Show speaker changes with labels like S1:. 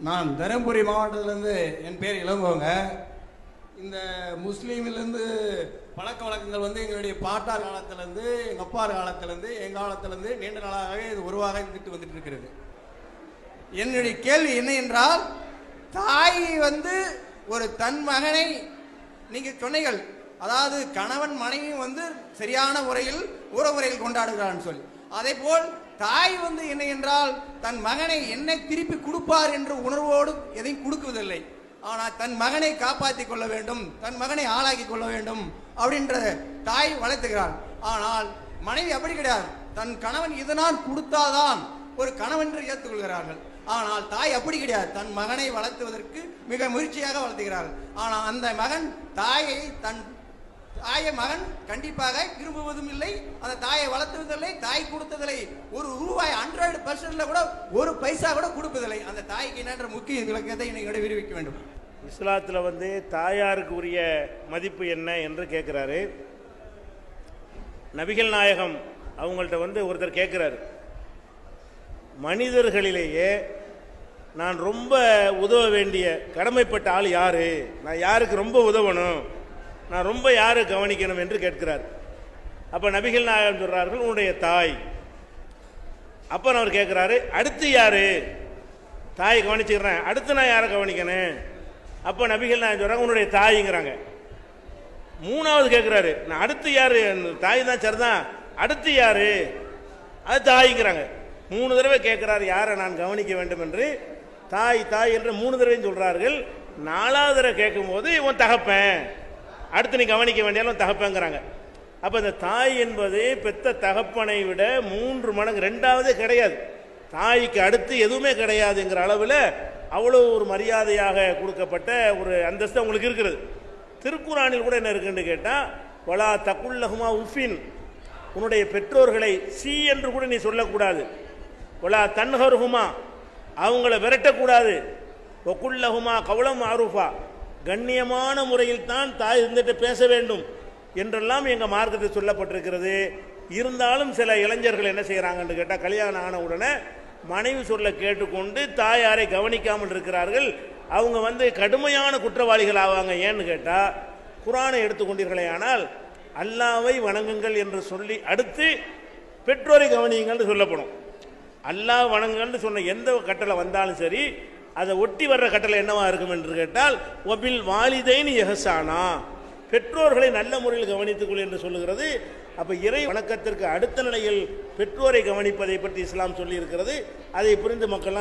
S1: நான் தருமபுரி மாவட்டத்திலேருந்து, என் பேர் இளங்கோங்க. இந்த முஸ்லீமிலேருந்து பழக்க வழக்கங்கள் வந்து எங்களுடைய பாட்டார் காலத்திலேருந்து, எங்கள் அப்பார் காலத்திலேருந்து, எங்கள் காலத்திலேருந்து நீண்ட நாளாகவே இது உருவாக இருந்துட்டு வந்துட்டு இருக்கிறது. என்னுடைய கேள்வி என்ன என்றால், தாய் வந்து ஒரு தன் மகனை, நீங்கள் சொன்னீர்கள், அதாவது கணவன் மனைவி வந்து சரியான முறையில் உறவுமுறையில் கொண்டாடுகிறான்னு சொல்லி, அதே போல் தாய் வந்து என்ன என்றால் தன் மகனை என்னை திருப்பி கொடுப்பார் என்ற உணர்வோடு எதையும் கொடுக்குவதில்லை. ஆனால் தன் மகனை காப்பாற்றி கொள்ள வேண்டும், தன் மகனை ஆளாக்கி கொள்ள வேண்டும் அப்படின்ற தாய் வளர்த்துகிறாள். ஆனால் மனைவி அப்படி கிடையாது. தன் கணவன் இதனால் கொடுத்தாதான் ஒரு கணவன் என்று ஏற்றுக்கொள்கிறார்கள். ஆனால் தாய் அப்படி கிடையாது. தன் மகனை வளர்த்துவதற்கு மிக முயற்சியாக வளர்த்துகிறார்கள். ஆனால் அந்த மகன் தாயை, தன் தாயை மகன் கண்டிப்பாக விரும்புவதும் இல்லை, அந்த தாயை வளர்த்துவதில்லை, தாய் கொடுத்ததில்லை. ஒரு ரூபாய் 100% கூட ஒரு பைசா கூட கொடுப்பதில்லை. அந்த தாய்க்கு என்னென்ற முக்கிய விளக்கத்தை இன்னைக்கு விரிவிக்க வேண்டும்.
S2: இஸ்லாத்தில் வந்து தாயாருக்கு உரிய மதிப்பு என்ன என்று கேட்குறாரு. நபிகள் நாயகம் அவங்கள்ட்ட வந்து ஒருத்தர் கேட்குறாரு, மனிதர்களிலேயே நான் ரொம்ப உதவ வேண்டிய கடமைப்பட்ட ஆள் யாரு, நான் யாருக்கு ரொம்ப உதவணும், நான் ரொம்ப யாரு கவனிக்கணும் என்று கேட்கிறார். அப்ப நபிகள் நாயகம் சொல்றார்கள், உன்னுடைய தாய். அப்ப அவர் கேட்கிறாரு, அடுத்து யாரு? தாய் கவனிச்சுக்கிறேன், அடுத்து நான் யாரை கவனிக்கணும்? அப்ப நபிகள் நாயகம் சொல்றாங்க, உன்னுடைய தாய்ங்கிறாங்க. மூணாவது கேட்கிறாரு, நான் அடுத்து யாரு? தாய் தான் சரிதான், அடுத்து யாரு? அது தாய்ங்கிறாங்க. 3 தடவை கேட்கிறார், யாரை நான் கவனிக்க வேண்டும் என்று. தாய் தாய் என்று 3 தடவையும் சொல்றார்கள். 4வது தடவை கேட்கும் போது இவன் தகப்பன், அடுத்து நீ கவனிக்க வேண்டியாலும் தகப்பங்கிறாங்க. அப்ப இந்த தாய் என்பது பெத்த தகப்பனை விட 3 மடங்கு, 2வது கிடையாது, தாய்க்கு அடுத்து எதுவுமே கிடையாதுங்கிற அளவில் அவ்வளோ ஒரு மரியாதையாக கொடுக்கப்பட்ட ஒரு அந்தஸ்து அவங்களுக்கு இருக்கிறது. திருக்குறானில் கூட என்ன இருக்குன்னு கேட்டால், வலா தகுல்லஹுமா உஃபின், உன்னுடைய பெற்றோர்களை சி என்று கூட நீ சொல்லக்கூடாது. வலா தன்ஹர்ஹுமா, அவங்கள விரட்டக்கூடாது. வகுல்லஹுமா கவுலம் ஆரூஃபா, கண்ணியமான முறையில் தான் தாய் இருந்துட்டு பேச வேண்டும் என்றெல்லாம் எங்கள் மார்க்கத்தில் சொல்லப்பட்டிருக்கிறது. இருந்தாலும் சில இளைஞர்கள் என்ன செய்கிறாங்கன்னு கேட்டால், கல்யாணம் ஆன உடனே மனைவி சொல்ல கேட்டுக்கொண்டு தாயாரை கவனிக்காமல் இருக்கிறார்கள். அவங்க வந்து கடுமையான குற்றவாளிகள் ஆவாங்க. ஏன்னு கேட்டால், குர்ஆனை எடுத்துக்கொண்டீர்களே ஆனால் அல்லாவை வணங்குங்கள் என்று சொல்லி அடுத்து பெற்றோரை கவனியுங்கள் சொல்லப்படும். அல்லாஹ் வணங்குங்கள்னு சொன்ன எந்த கட்டளை வந்தாலும் சரி, அதை ஒட்டி வர்ற கட்டளை என்னவா இருக்கும் என்று கேட்டால், ஒபில் வாலிதைன் எஹசானா, பெற்றோர்களை நல்ல முறையில் கவனித்துக்கொள் என்று சொல்லுகிறது. அப்போ இறை வணக்கத்திற்கு அடுத்த நிலையில் பெற்றோரை கவனிப்பதை பற்றி இஸ்லாம் சொல்லி இருக்கிறது. அதை புரிந்து மக்கள்லாம்